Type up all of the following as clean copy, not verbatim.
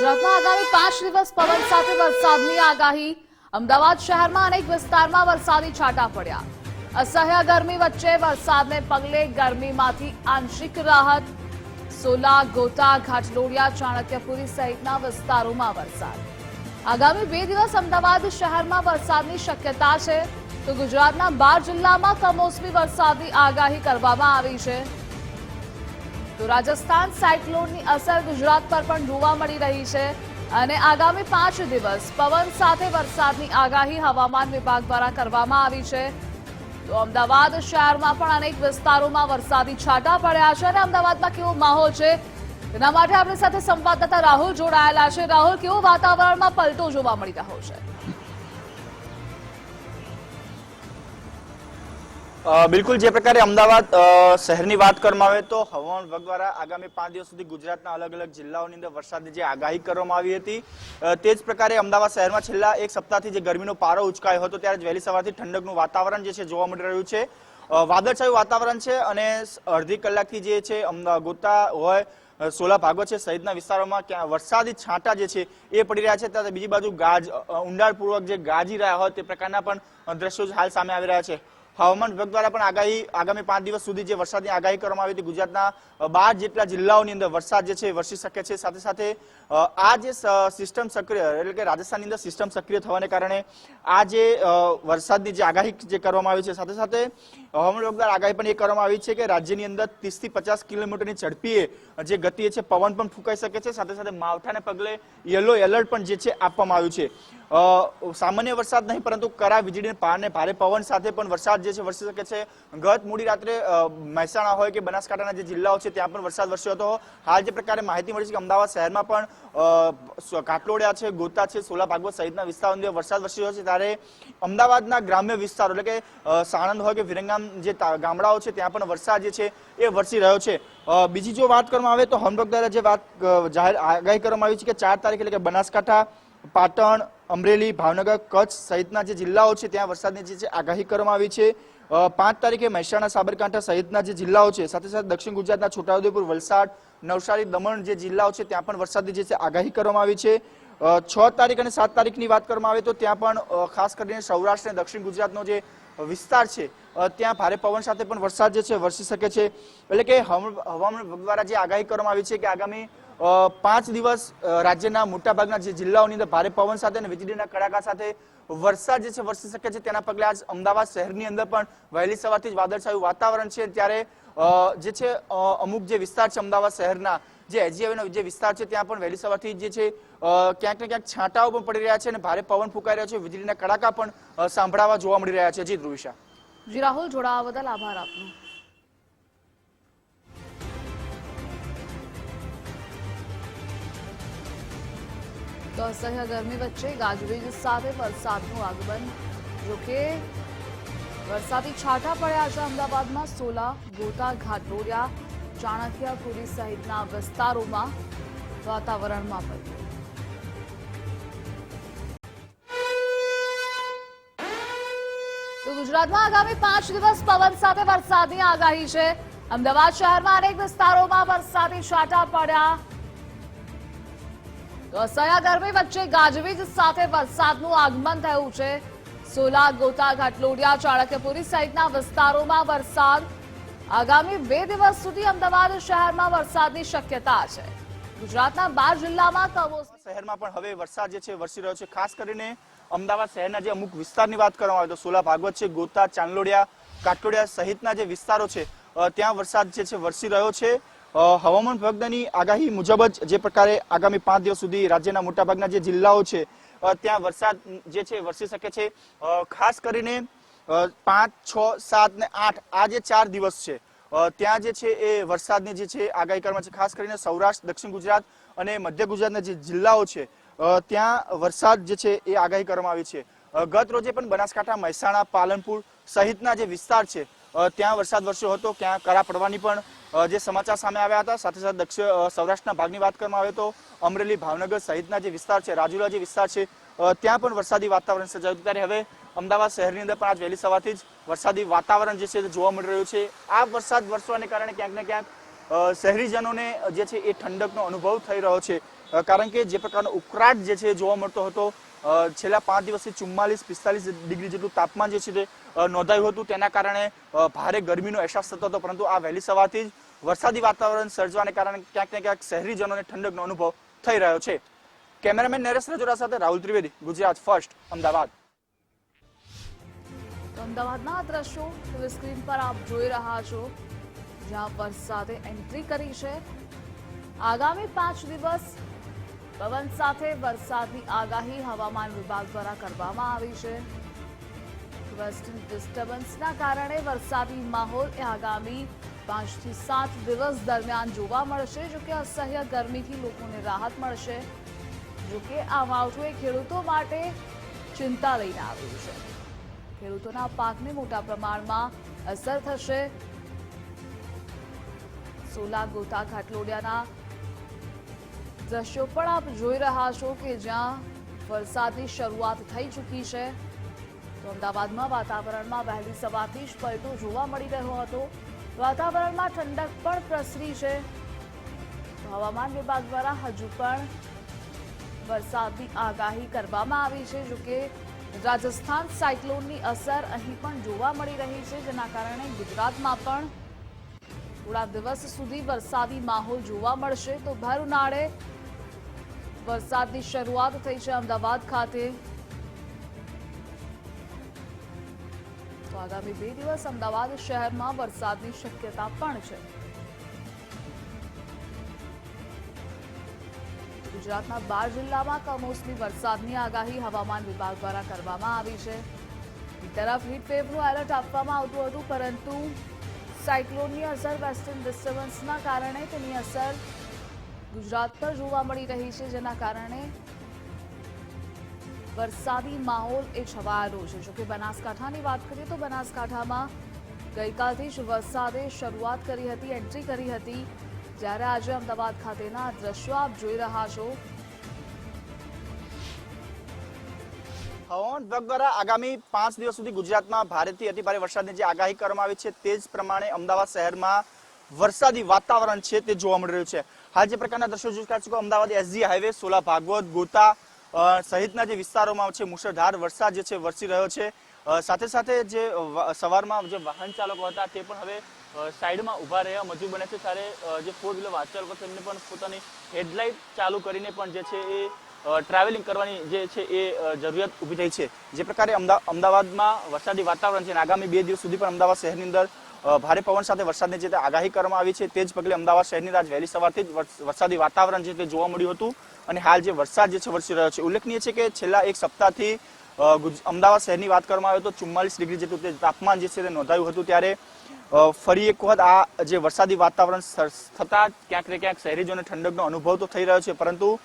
ગુજરાતમાં આગામી 5 દિવસ પવન સાથે વરસાદની આગાહી। અમદાવાદ શહેરમાં અનેક વિસ્તારમાં વરસાદી છાંટા પડ્યા। અસહ્ય ગરમી વચ્ચે વરસાદને પગલે ગરમીમાંથી આંશિક રાહત। સોલા, ગોતા, ઘાટલોડિયા, ચાણક્યપુરી સહિતના વિસ્તારોમાં વરસાદ। આગામી 2 દિવસ અમદાવાદ શહેરમાં વરસાદની શક્યતા છે, તો ગુજરાતના 12 જિલ્લામાં કમોસમી વરસાદની આગાહી કરવામાં આવી છે। તો રાજસ્થાન સાયક્લોનની અસર ગુજરાત પર પણ જોવા મળી રહી છે અને આગામી 5 દિવસ પવન સાથે વરસાદની આગાહી હવામાન વિભાગ દ્વારા કરવામાં આવી છે। તો અમદાવાદ શહેરમાં પણ અનેક વિસ્તારોમાં વરસાદી છાંટા પડ્યા છે અને અમદાવાદમાં કેવો માહોલ છે તેના માટે આપણી સાથે સંવાદદાતા રાહુલ જોડાયેલા છે। રાહુલ, કેવો વાતાવરણમાં પલટો જોવા મળી રહ્યો છે? બિલકુલ, જે પ્રકારે અમદાવાદ શહેરની વાત કરવામાં આવે તો હવામાન વિભાગ દ્વારા આગામી 5 દિવસ સુધી ગુજરાતના અલગ અલગ જિલ્લાઓની અંદર વરસાદની જે આગાહી કરવામાં આવી હતી, તે જ પ્રકારે અમદાવાદ શહેરમાં છેલ્લા એક સપ્તાહથી જે ગરમીનો પારો ઉચકાયો હતો, ત્યારે વહેલી સવારથી ઠંડકનું વાતાવરણ જે છે જોવા મળી રહ્યું છે। વાદળછાયું વાતાવરણ છે અને અડધી કલાકથી જે છે ગોતા હોય, સોલા, ભાગવત છે સહિતના વિસ્તારોમાં વરસાદી છાંટા જે છે એ પડી રહ્યા છે। ત્યારે બીજી બાજુ ઊંડાણપૂર્વક જે ગાજી રહ્યા હોય તે પ્રકારના પણ દ્રશ્યો હાલ સામે આવી રહ્યા છે। હવામાન વિભાગ દ્વારા પણ આગામી 5 દિવસ સુધી જે વરસાદની આગાહી કરવામાં આવી હતી, ગુજરાતના 12 જેટલા જિલ્લાઓની અંદર વરસાદ જે છે વરસી શકે છે। સાથે સાથે આ જે સિસ્ટમ સક્રિય, એટલે કે રાજસ્થાનની અંદર સિસ્ટમ સક્રિય થવાને કારણે આ જે વરસાદની જે આગાહી જે કરવામાં આવી છે, સાથે સાથે હવામાન વિભાગ દ્વારા આગાહી પણ એ કરવામાં આવી છે કે રાજ્યની અંદર 30 થી 50 કિલોમીટરની ઝડપીએ જે ગતિએ છે પવન પણ ફૂંકાઈ શકે છે। સાથે સાથે માવઠાને પગલે યલો એલર્ટ પણ જે છે આપવામાં આવ્યું છે। સામાન્ય વરસાદ નહીં, પરંતુ કરા, વીજળી, ભારે પવન સાથે પણ વરસાદ જે છે વરસી શકે છે। ગત મોડી રાત્રે મહેસાણા હોય કે બનાસકાંઠાના જે જિલ્લાઓ છે ત્યાં પણ વરસાદ વરસ્યો હતો। હાલ જે પ્રકારે માહિતી મળી છે કે અમદાવાદ શહેરમાં પણ ઘાટલોડિયા છે, ગોતા છે, સોલા, ભાગવત સહિતના વિસ્તારોની અંદર વરસાદ વરસ્યો છે, ત્યારે અમદાવાદના ગ્રામ્ય વિસ્તારો એટલે કે સાણંદ હોય કે વિરંગામ જે ગામડાઓ છે ત્યાં પણ વરસાદ જે છે એ વરસી રહ્યો છે। બીજી જો વાત કરવામાં આવે તો હવામાન દ્વારા જે આગાહી કરવામાં આવી છે કે 4 તારીખ એટલે કે બનાસકાંઠા, પાટણ, અમરેલી, ભાવનગર, કચ્છ સહિતના જે જિલ્લાઓ છે ત્યાં વરસાદની જે છે આગાહી કરવામાં આવી છે। 5 તારીખે મહેસાણા, સાબરકાંઠા સહિતના જે જિલ્લાઓ છે, સાથે સાથે દક્ષિણ ગુજરાતના છોટાઉદેપુર, વલસાડ, નવસારી, દમણ જે જિલ્લાઓ છે ત્યાં પણ વરસાદની જે છે આગાહી કરવામાં આવી છે। 6 તારીખ અને 7 તારીખની વાત કરવામાં આવે તો ત્યાં પણ ખાસ કરીને સૌરાષ્ટ્ર અને દક્ષિણ ગુજરાતનો જે વિસ્તાર છે ત્યાં ભારે પવન સાથે પણ વરસાદ જે છે વરસી શકે છે। એટલે કે હવામાન વિભાગ દ્વારા જે આગાહી કરવામાં આવી છે કે આગામી 5 દિવસ રાજ્યના મોટાભાગના જે જિલ્લાઓની અંદર ભારે પવન સાથે અને વીજળીના કડાકા સાથે વરસાદ જે છે વરસી શકે છે। તેના પગલે આજ અમદાવાદ શહેરની અંદર પણ વહેલી સવારથી જ વાદળછાયું વાતાવરણ છે, ત્યારે જે છે અમુક જે વિસ્તાર છે અમદાવાદ શહેરના જે એજીઆઈનો જે વિસ્તાર છે ત્યાં પણ વહેલી સવારથી જે છે ક્યાંક ને ક્યાંક છાંટાઓ પણ પડી રહ્યા છે અને ભારે પવન ફૂંકાઈ રહ્યો છે, વીજળીના કડાકા પણ સાંભળવા જોવા મળી રહ્યા છે। જી ધ્રુવિશા। જી રાહુલ, જોડાવા બદલ આભાર આપનો। તો અસહ્ય ગરમી વચ્ચે ગાજવીજ સાથે વરસાદનું આગમન। જોકે વરસાદી છાંટા પડ્યા છે અમદાવાદમાં સોલા, ગોતા, ઘાટલોડિયા, ચાણક્યપુરી સહિતના વિસ્તારોમાં વાતાવરણમાં પલટો। તો ગુજરાતમાં આગામી 5 દિવસ પવન સાથે વરસાદની આગાહી છે। અમદાવાદ શહેરમાં અનેક વિસ્તારોમાં વરસાદી છાંટા પડ્યા। તો અસહ્ય ગરમી વચ્ચે ગાજવીજ સાથે વરસાદનું આગમન થયું છે। સોલા, ગોતા, ઘાટલોડિયા, ચાણક્યપુરી સહિતના વિસ્તારોમાં વરસાદ। આગામી 2 દિવસ સુધી અમદાવાદ શહેરમાં વરસાદની શક્યતા છે। ગુજરાતના 12 જિલ્લામાં કમોસમી શહેરમાં પણ હવે વરસાદ જે છે વરસી રહ્યો છે। ખાસ કરીને અમદાવાદ શહેરના જે અમુક વિસ્તારની વાત કરવામાં આવે તો સોલા, ભાગવત છે, ગોતા, ચાંદલોડિયા, કાટલોડિયા સહિતના જે વિસ્તારો છે ત્યાં વરસાદ જે છે વરસી રહ્યો છે। હવામાન વિભાગની આગાહી મુજબ જ જે પ્રકારે આગામી 5 દિવસ સુધી રાજ્યના મોટાભાગના જે જિલ્લાઓ છે ત્યાં વરસાદ જે છે વરસી શકે છે। ખાસ કરીને 5, 6, 7 ને 8 આ જે 4 દિવસ છે ત્યાં જે છે એ વરસાદની જે છે આગાહી કરવામાં છે। ખાસ કરીને સૌરાષ્ટ્ર, દક્ષિણ ગુજરાત અને મધ્ય ગુજરાતના જે જિલ્લાઓ છે ત્યાં વરસાદ જે છે એ આગાહી કરવામાં આવી છે। ગત રોજે પણ બનાસકાંઠા, મહેસાણા, પાલનપુર સહિતના જે વિસ્તાર છે ત્યાં વરસાદ વરસ્યો હતો, ત્યાં કરા પડવાની પણ જે સમાચાર સામે આવ્યા હતા। સાથે સાથે દક્ષિણ સૌરાષ્ટ્રના ભાગની વાત કરવામાં આવે તો અમરેલી, ભાવનગર સહિતના જે વિસ્તાર છે, રાજુલા જે વિસ્તાર છે ત્યાં પણ વરસાદી વાતાવરણ સર્જાયું। ત્યારે હવે અમદાવાદ શહેરની અંદર પણ આજ વહેલી સવારથી જ વરસાદી વાતાવરણ જે છે જોવા મળી રહ્યું છે। આ વરસાદ વરસવાને કારણે ક્યાંક ને ક્યાંક શહેરીજનોને જે છે એ ઠંડકનો અનુભવ થઈ રહ્યો છે। કારણ કે જે પ્રકારનો ઉકળાટ જે છે જોવા મળતો હતો છેલ્લા 5 દિવસથી 44-45 ડિગ્રી જેટલું તાપમાન જે છે તે નોંધાયું હતું, તેના કારણે ભારે ગરમીનો અહેસાસ થતો હતો, પરંતુ આ વહેલી સવારથી જ વરસાદી વાતાવરણ સર્જવાને કારણે ક્યાંક ને ક્યાંક શહેરીજનોને ઠંડકનો અનુભવ થઈ રહ્યો છે. કેમેરામેન નરેશ રજોરા સાથે રાહુલ ત્રિવેદી, ગુજરાત ફર્સ્ટ, અમદાવાદ. તો અમદાવાદના દ્રશ્યો ટીવી સ્ક્રીન પર આપ જોઈ રહ્યા છો, જ્યાં વરસાદે એન્ટ્રી કરી છે. આગામી 5 દિવસ પવન સાથે વરસાદની આગાહી હવામાન વિભાગ દ્વારા કરવામાં આવી છે. વેસ્ટર્ન ડિસ્ટર્બન્સના કારણે વરસાદી માહોલ એ આગામી 5 થી 7 દિવસ દરમિયાન જોવા મળશે. જોકે અસહ્ય ગરમીથી લોકોને રાહત મળશે. જોકે આ માવઠું એ ખેડૂતો માટે ચિંતા લઈને આવ્યું છે. ખેડૂતોના પાકને મોટા પ્રમાણમાં અસર થશે. સોલા, ગોતા, ઘાટલોડિયાના દ્રશ્યો પણ આપ જોઈ રહ્યા છો કે જ્યાં વરસાદની શરૂઆત થઈ ચૂકી છે. તો અમદાવાદમાં વાતાવરણમાં વહેલી સવારથી જ પલટો જોવા મળી રહ્યો હતો. વાતાવરણમાં ઠંડક પણ પ્રસરી છે. હવામાન વિભાગ દ્વારા હજુ પણ વરસાદની આગાહી કરવામાં આવી છે. જોકે રાજસ્થાન સાયક્લોનની અસર અહીં પણ જોવા મળી રહી છે, જેના કારણે ગુજરાતમાં પણ થોડા દિવસ સુધી વરસાદી માહોલ જોવા મળશે. તો ભર ઉનાળે વરસાદની શરૂઆત થઈ છે અમદાવાદ ખાતે. તો આગામી 2 દિવસ અમદાવાદ શહેરમાં વરસાદની શક્યતા પણ છે. ગુજરાતના 12 જિલ્લામાં કમોસમી વરસાદની આગાહી હવામાન વિભાગ દ્વારા કરવામાં આવી છે. એક તરફ હીટવેવનું એલર્ટ આપવામાં આવતું હતું, પરંતુ સાયક્લોનની અસર, વેસ્ટર્ન ડિસ્ટર્બન્સના કારણે તેની અસર ગુજરાત પર જોવા મળી રહી છે, જેના કારણે વરસાદી માહોલ એ છવાયેલો છે. જોકે બનાસકાંઠાની વાત કરીએ તો બનાસકાંઠામાં ગઈકાલથી જ વરસાદે શરૂઆત કરી હતી, એન્ટ્રી કરી હતી, જ્યારે આજે અમદાવાદ ખાતેના દ્રશ્યો આપ જોઈ રહ્યા છો. હવામાન વિભાગ દ્વારા આગામી 5 દિવસ સુધી ગુજરાતમાં ભારેથી અતિભારે વરસાદની જે આગાહી કરવામાં આવી છે, તે જ પ્રમાણે અમદાવાદ શહેરમાં વરસાદી વાતાવરણ છે તે જોવા મળી રહ્યું છે. હાલ જે પ્રકારના દ્રશ્યો જોઈ રહ્યા છો, અમદાવાદ એસજી હાઈવે, સોલા, ભાગવત, ગોતા સહિતના જે વિસ્તારોમાં છે મુશળધાર વરસાદ જે છે વરસી રહ્યો છે. સાથે સાથે જે સવારમાં જે વાહન ચાલકો હતા તે પણ હવે સાઈડમાં ઊભા રહ્યા મજબૂર બને છે, ત્યારે જે 4 વ્હીલર વાહન ચાલકો તેમને પણ પોતાની હેડલાઇટ ચાલુ કરીને પણ જે છે એ ટ્રાવેલિંગ કરવાની જે છે એ જરૂરિયાત ઊભી થઈ છે. જે પ્રકારે અમદાવાદમાં વરસાદી વાતાવરણ છે, આગામી 2 દિવસ સુધી પણ અમદાવાદ શહેરની અંદર ભારે પવન સાથે વરસાદની જે આગાહી કરવામાં આવી છે, તે જ પગલે અમદાવાદ શહેરની આજ વહેલી સવારથી જ વરસાદી વાતાવરણ છે તે જોવા મળ્યું હતું. અને હાલ જે વરસાદ જે છે વરસી રહ્યો છે. ઉલ્લેખનીય છે કે છેલ્લા એક સપ્તાહથી અમદાવાદ શહેરની વાત કરવામાં આવે તો 44 ડિગ્રી જેટલું તાપમાન જે છે તે નોંધાયું હતું, ત્યારે ફરી એક વખત આ જે વરસાદી વાતાવરણ થતા ક્યાંક ને ક્યાંક શહેરીજોને ઠંડકનો અનુભવ તો થઈ રહ્યો છે, પરંતુ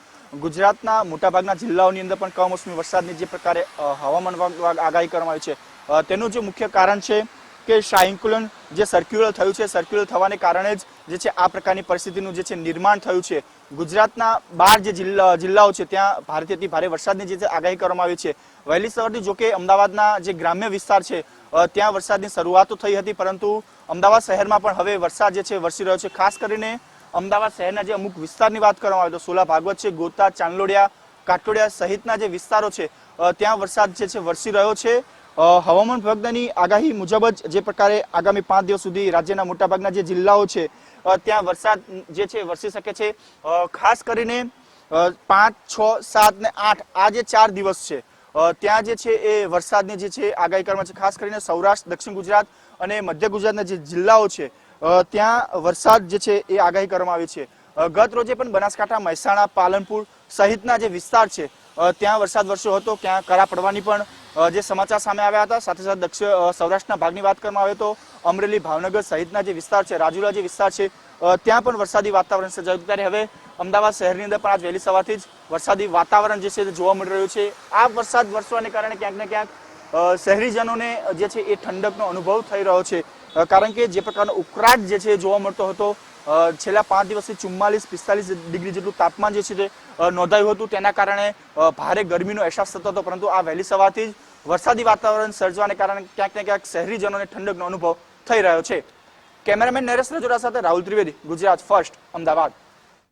ગુજરાતના મોટાભાગના જિલ્લાઓની અંદર પણ કમોસમી વરસાદની જે પ્રકારે હવામાન વિભાગ આગાહી કરવામાં આવી છે, તેનું જે મુખ્ય કારણ છે કે સાયક્લોન જે સર્ક્યુલર થયું છે, સર્ક્યુલર થવાને કારણે જ જે છે આ પ્રકારની પરિસ્થિતિનું જે છે નિર્માણ થયું છે. ગુજરાતના 12 જે જિલ્લાઓ છે ત્યાં ભારેથી અતિ ભારે વરસાદની જે આગાહી કરવામાં આવી છે. વહેલી સવારથી જોકે અમદાવાદના જે ગ્રામ્ય વિસ્તાર છે ત્યાં વરસાદની શરૂઆત થઈ હતી, પરંતુ અમદાવાદ શહેરમાં પણ હવે વરસાદ જે છે વરસી રહ્યો છે. ખાસ કરીને અમદાવાદ શહેરના જે અમુક વિસ્તારની વાત કરવામાં આવે તો સોલા, ભાગવત છે, ગોતા, ચાંદલોડિયા, કાટોડિયા સહિતના જે વિસ્તારો છે ત્યાં વરસાદ જે છે વરસી રહ્યો છે. હવામાન વિભાગની આગાહી મુજબ જ જે પ્રકારે આગામી 5 દિવસ સુધી રાજ્યના મોટાભાગના જે જિલ્લાઓ છે ત્યાં વરસાદ જે છે વરસી શકે છે. ખાસ કરીને 5, 6, 7 ને 8 આ જે 4 દિવસ છે ત્યાં જે છે એ વરસાદની જે છે આગાહી કરવામાં છે. ખાસ કરીને સૌરાષ્ટ્ર, દક્ષિણ ગુજરાત અને મધ્ય ગુજરાતના જે જિલ્લાઓ છે ત્યાં વરસાદ જે છે એ આગાહી કરવામાં આવી છે. ગત રોજે પણ બનાસકાંઠા, મહેસાણા, પાલનપુર સહિતના જે વિસ્તાર છે ત્યાં વરસાદ વરસ્યો હતો, ત્યાં કરા પડવાની પણ જે સમાચાર સામે આવ્યા હતા. સાથે સાથે દક્ષિણ સૌરાષ્ટ્રના ભાગની વાત કરવામાં આવે તો અમરેલી, ભાવનગર સહિતના જે વિસ્તાર છે, રાજુલા જે વિસ્તાર છે ત્યાં પણ વરસાદી વાતાવરણ સર્જાયું. ત્યારે હવે અમદાવાદ શહેરની અંદર પણ આજ વહેલી સવારથી જ વરસાદી વાતાવરણ જે છે તે જોવા મળી રહ્યું છે. આ વરસાદ વરસવાને કારણે ક્યાંક ને ક્યાંક શહેરીજનોને જે છે એ ઠંડકનો અનુભવ થઈ રહ્યો છે, કારણ કે જે પ્રકારનો ઉકળાટ જે છે જોવા મળતો હતો છેલ્લા 5 દિવસથી 44-45 ડિગ્રી જેટલું તાપમાન જે છે તે નોંધાયું હતું, તેના કારણે ભારે ગરમીનો અહેસાસ થતો હતો, પરંતુ આ વહેલી સવારથી જ વરસાદી વાતાવરણ સર્જવાને કારણે ક્યાંક ને ક્યાંક શહેરીજનોને ઠંડકનો અનુભવ થઈ રહ્યો છે. કેમેરામેન નરેશ રજોરા સાથે રાહુલ ત્રિવેદી, ગુજરાત ફર્સ્ટ, અમદાવાદ.